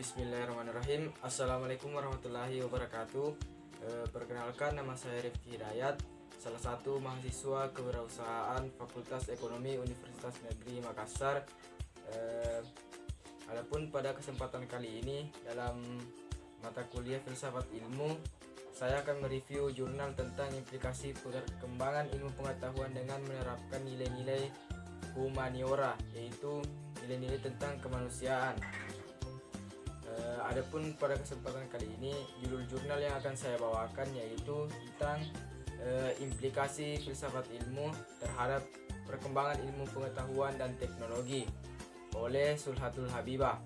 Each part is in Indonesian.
Bismillahirrahmanirrahim. Assalamualaikum warahmatullahi wabarakatuh. Perkenalkan, nama saya Rifki Hidayat, salah satu mahasiswa kewirausahaan Fakultas Ekonomi Universitas Negeri Makassar. Adapun pada kesempatan kali ini dalam mata kuliah Filsafat Ilmu, saya akan mereview jurnal tentang implikasi perkembangan ilmu pengetahuan dengan menerapkan nilai-nilai humaniora, yaitu nilai-nilai tentang kemanusiaan. Adapun pada kesempatan kali ini, judul jurnal yang akan saya bawakan yaitu tentang implikasi filsafat ilmu terhadap perkembangan ilmu pengetahuan dan teknologi oleh Sulhatul Habibah.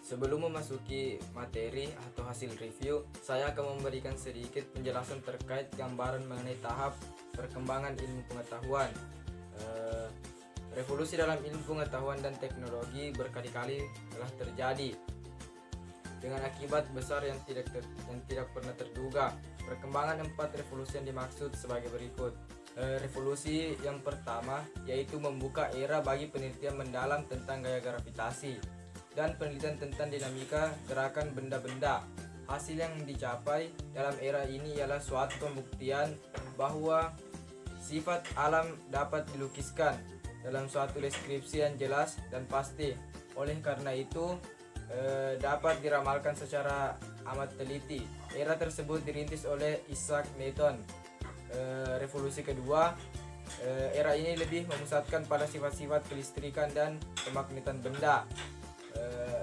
Sebelum memasuki materi atau hasil review, saya akan memberikan sedikit penjelasan terkait gambaran mengenai tahap perkembangan ilmu pengetahuan. Revolusi dalam ilmu pengetahuan dan teknologi berkali-kali telah terjadi dengan akibat besar yang tidak pernah terduga. Perkembangan 4 revolusi yang dimaksud sebagai berikut. Revolusi yang pertama yaitu membuka era bagi penelitian mendalam tentang gaya gravitasi dan penelitian tentang dinamika gerakan benda-benda. Hasil yang dicapai dalam era ini ialah suatu pembuktian bahwa sifat alam dapat dilukiskan dalam suatu deskripsi yang jelas dan pasti. Oleh karena itu, dapat diramalkan secara amat teliti. Era tersebut dirintis oleh Isaac Newton. Revolusi kedua, era ini lebih memusatkan pada sifat-sifat kelistrikan dan kemagnetan benda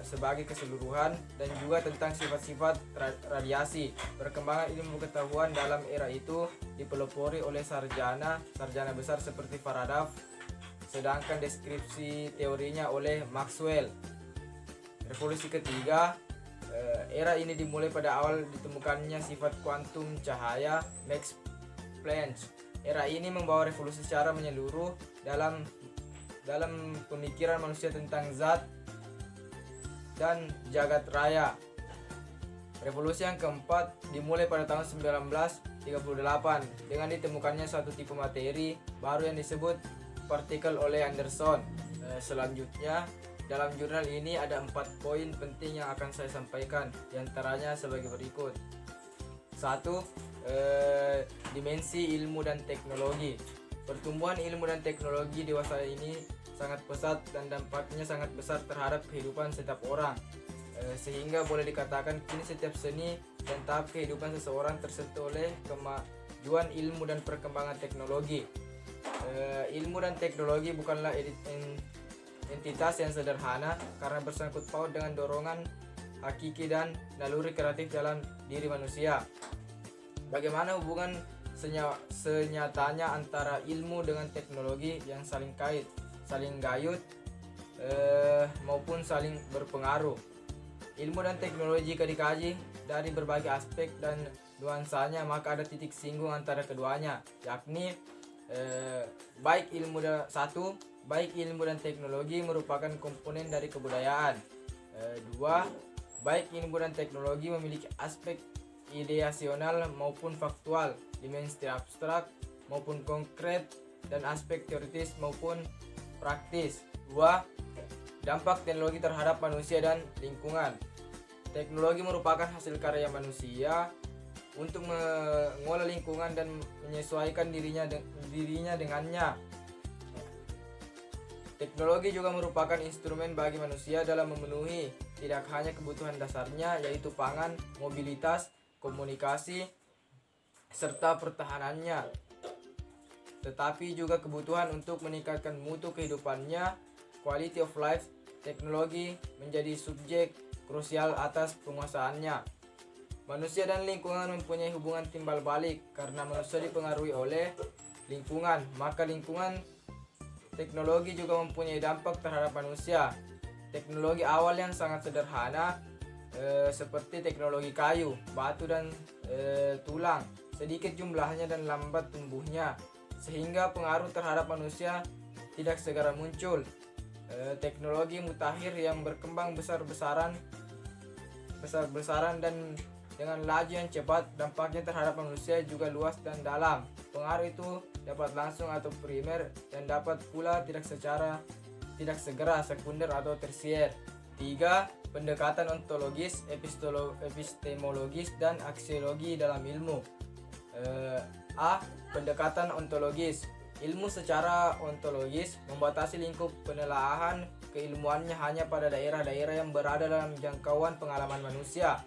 sebagai keseluruhan, dan juga tentang sifat-sifat radiasi. Perkembangan ilmu pengetahuan dalam era itu dipelopori oleh sarjana besar seperti Faraday, sedangkan deskripsi teorinya oleh Maxwell. Revolusi ketiga, era ini dimulai pada awal ditemukannya sifat kuantum cahaya Max Planck. Era ini membawa revolusi secara menyeluruh dalam pemikiran manusia tentang zat dan jagat raya. Revolusi yang keempat dimulai pada tahun 1938 dengan ditemukannya suatu tipe materi baru yang disebut partikel oleh Anderson. Selanjutnya, dalam jurnal ini ada 4 poin penting yang akan saya sampaikan, diantaranya sebagai berikut. 1. Dimensi ilmu dan teknologi. Pertumbuhan ilmu dan teknologi dewasa ini sangat pesat dan dampaknya sangat besar terhadap kehidupan setiap orang, sehingga boleh dikatakan kini setiap seni dan tahap kehidupan seseorang tersentuh oleh kemajuan ilmu dan perkembangan teknologi. Ilmu dan teknologi bukanlah entitas yang sederhana karena bersangkut paut dengan dorongan hakiki dan naluri kreatif dalam diri manusia. Bagaimana hubungan senyatanya antara ilmu dengan teknologi yang saling kait, saling gayut, maupun saling berpengaruh. Ilmu dan teknologi jika dikaji dari berbagai aspek dan nuansanya, maka ada titik singgung antara keduanya, yakni baik ilmu dan teknologi merupakan komponen dari kebudayaan. 2. Baik ilmu dan teknologi memiliki aspek ideasional maupun faktual, dimensi abstrak maupun konkret, dan aspek teoritis maupun praktis. 2. Dampak teknologi terhadap manusia dan lingkungan. Teknologi merupakan hasil karya manusia untuk mengolah lingkungan dan menyesuaikan dirinya dengannya. Teknologi juga merupakan instrumen bagi manusia dalam memenuhi tidak hanya kebutuhan dasarnya, yaitu pangan, mobilitas, komunikasi, serta pertahanannya, tetapi juga kebutuhan untuk meningkatkan mutu kehidupannya, quality of life. Teknologi menjadi subjek krusial atas penguasaannya. Manusia dan lingkungan mempunyai hubungan timbal balik. Karena manusia dipengaruhi oleh lingkungan, maka teknologi juga mempunyai dampak terhadap manusia. Teknologi awal yang sangat sederhana, seperti teknologi kayu, batu, dan tulang, sedikit jumlahnya dan lambat tumbuhnya, sehingga pengaruh terhadap manusia tidak segera muncul. Teknologi mutakhir yang berkembang besar-besaran dan dengan laju yang cepat, dampaknya terhadap manusia juga luas dan dalam. Pengaruh itu dapat langsung atau primer, dan dapat pula tidak segera sekunder atau tersier. 3. Pendekatan ontologis, epistemologis, dan aksiologi dalam ilmu. A. Pendekatan ontologis. Ilmu secara ontologis membatasi lingkup penelaahan keilmuannya hanya pada daerah-daerah yang berada dalam jangkauan pengalaman manusia.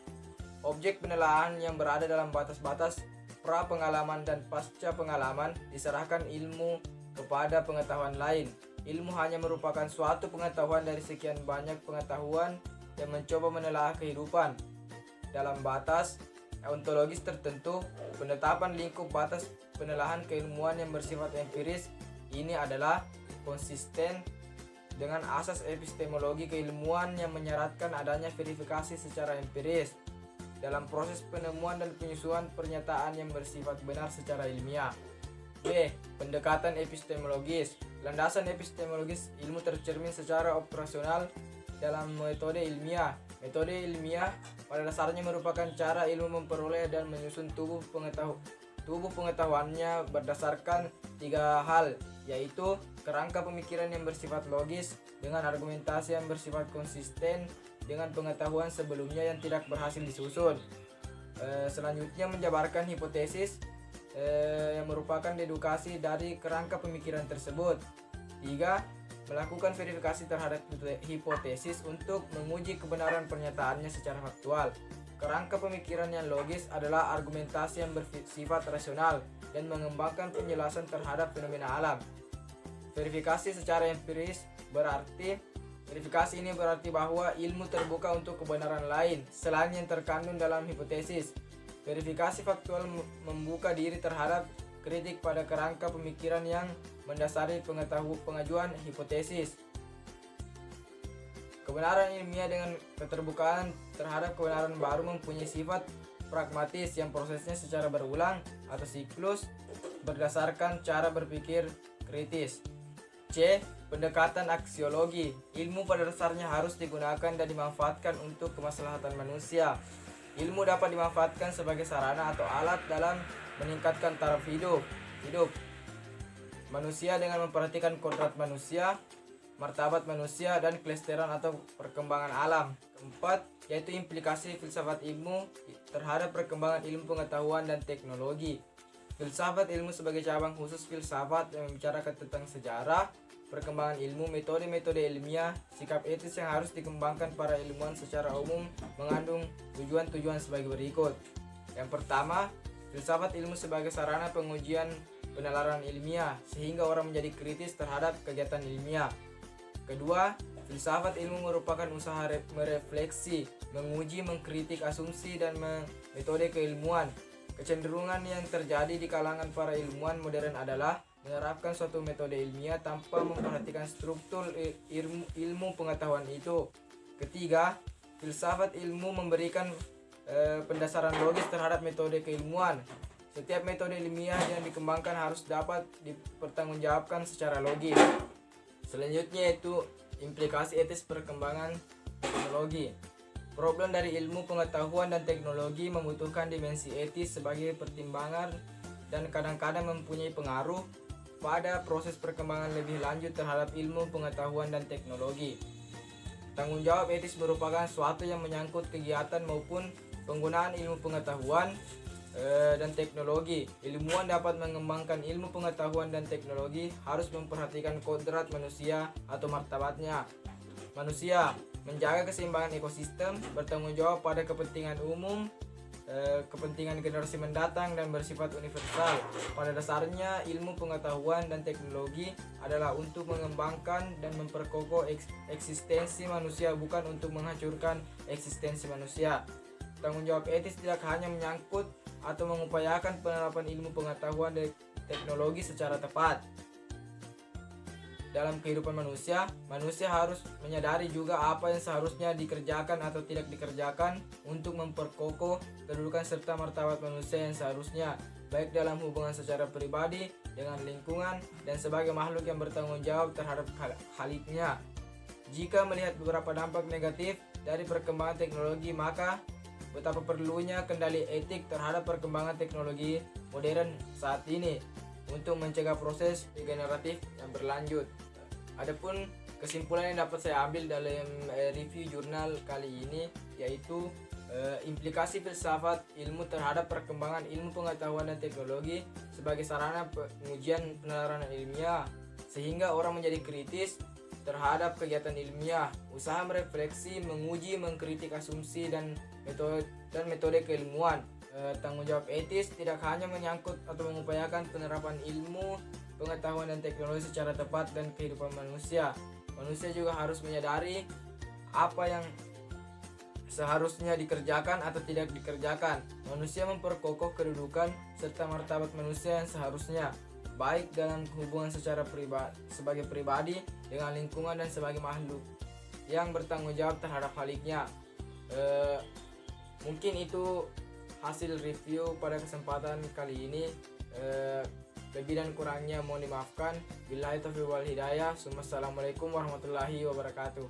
Objek penelaahan yang berada dalam batas-batas pra-pengalaman dan pasca pengalaman diserahkan ilmu kepada pengetahuan lain. Ilmu hanya merupakan suatu pengetahuan dari sekian banyak pengetahuan yang mencoba menelaah kehidupan. Dalam batas ontologis tertentu, penetapan lingkup batas penelaahan keilmuan yang bersifat empiris ini adalah konsisten dengan asas epistemologi keilmuan yang menyaratkan adanya verifikasi secara empiris dalam proses penemuan dan penyusunan pernyataan yang bersifat benar secara ilmiah. B. Pendekatan epistemologis. Landasan epistemologis ilmu tercermin secara operasional dalam metode ilmiah. Metode ilmiah pada dasarnya merupakan cara ilmu memperoleh dan menyusun tubuh pengetahuannya berdasarkan 3 hal, yaitu kerangka pemikiran yang bersifat logis dengan argumentasi yang bersifat konsisten dengan pengetahuan sebelumnya yang tidak berhasil disusun. Selanjutnya menjabarkan hipotesis yang merupakan dedukasi dari kerangka pemikiran tersebut. 3. Melakukan verifikasi terhadap hipotesis untuk menguji kebenaran pernyataannya secara faktual. Kerangka pemikiran yang logis adalah argumentasi yang bersifat rasional dan mengembangkan penjelasan terhadap fenomena alam. Verifikasi secara empiris verifikasi ini berarti bahwa ilmu terbuka untuk kebenaran lain selain yang terkandung dalam hipotesis. Verifikasi faktual membuka diri terhadap kritik pada kerangka pemikiran yang mendasari pengajuan hipotesis. Kebenaran ilmiah dengan keterbukaan terhadap kebenaran baru mempunyai sifat pragmatis yang prosesnya secara berulang atau siklus berdasarkan cara berpikir kritis. C. Pendekatan aksiologi. Ilmu pada dasarnya harus digunakan dan dimanfaatkan untuk kemaslahatan manusia. Ilmu dapat dimanfaatkan sebagai sarana atau alat dalam meningkatkan taraf hidup manusia dengan memperhatikan kodrat manusia, martabat manusia, dan kelestarian atau perkembangan alam. Keempat, yaitu implikasi filsafat ilmu terhadap perkembangan ilmu pengetahuan dan teknologi. Filsafat ilmu sebagai cabang khusus filsafat yang membicarakan tentang sejarah, perkembangan ilmu, metode-metode ilmiah, sikap etis yang harus dikembangkan para ilmuwan secara umum mengandung tujuan-tujuan sebagai berikut. Yang pertama, filsafat ilmu sebagai sarana pengujian penalaran ilmiah sehingga orang menjadi kritis terhadap kegiatan ilmiah. Kedua, filsafat ilmu merupakan usaha merefleksi, menguji, mengkritik asumsi dan metode keilmuan. Kecenderungan yang terjadi di kalangan para ilmuwan modern adalah menerapkan suatu metode ilmiah tanpa memperhatikan struktur ilmu pengetahuan itu. Ketiga, filsafat ilmu memberikan pendasaran logis terhadap metode keilmuan. Setiap metode ilmiah yang dikembangkan harus dapat dipertanggungjawabkan secara logis. Selanjutnya yaitu implikasi etis perkembangan teknologi. Problem dari ilmu pengetahuan dan teknologi membutuhkan dimensi etis sebagai pertimbangan dan kadang-kadang mempunyai pengaruh pada proses perkembangan lebih lanjut terhadap ilmu pengetahuan dan teknologi. Tanggung jawab etis merupakan suatu yang menyangkut kegiatan maupun penggunaan ilmu pengetahuan dan teknologi. Ilmuwan dapat mengembangkan ilmu pengetahuan dan teknologi harus memperhatikan kodrat manusia atau martabatnya. Manusia menjaga keseimbangan ekosistem, bertanggung jawab pada kepentingan umum, kepentingan generasi mendatang, dan bersifat universal. Pada dasarnya, ilmu pengetahuan dan teknologi adalah untuk mengembangkan dan memperkokoh eksistensi manusia, bukan untuk menghancurkan eksistensi manusia. Tanggung jawab etis tidak hanya menyangkut atau mengupayakan penerapan ilmu pengetahuan dan teknologi secara tepat dalam kehidupan manusia. Manusia harus menyadari juga apa yang seharusnya dikerjakan atau tidak dikerjakan untuk memperkokoh kedudukan serta martabat manusia yang seharusnya, baik dalam hubungan secara pribadi dengan lingkungan dan sebagai makhluk yang bertanggung jawab terhadap khaliknya. Jika melihat beberapa dampak negatif dari perkembangan teknologi, maka betapa perlunya kendali etik terhadap perkembangan teknologi modern saat ini untuk mencegah proses degeneratif yang berlanjut. Adapun kesimpulan yang dapat saya ambil dalam review jurnal kali ini yaitu implikasi filsafat ilmu terhadap perkembangan ilmu pengetahuan dan teknologi sebagai sarana pengujian penelitian ilmiah, sehingga orang menjadi kritis terhadap kegiatan ilmiah, usaha merefleksi, menguji, mengkritik asumsi dan metode keilmuan. Tanggung jawab etis tidak hanya menyangkut atau mengupayakan penerapan ilmu, pengetahuan dan teknologi secara tepat dan kehidupan manusia. Manusia juga harus menyadari apa yang seharusnya dikerjakan atau tidak dikerjakan. Manusia memperkokoh kedudukan serta martabat manusia yang seharusnya, baik dalam hubungan sebagai pribadi dengan lingkungan dan sebagai makhluk yang bertanggung jawab terhadap haliknya. Mungkin itu hasil review pada kesempatan kali ini. Lebih dan kurangnya mohon dimaafkan. Billahi taufiq wal hidayah. Assalamualaikum warahmatullahi wabarakatuh.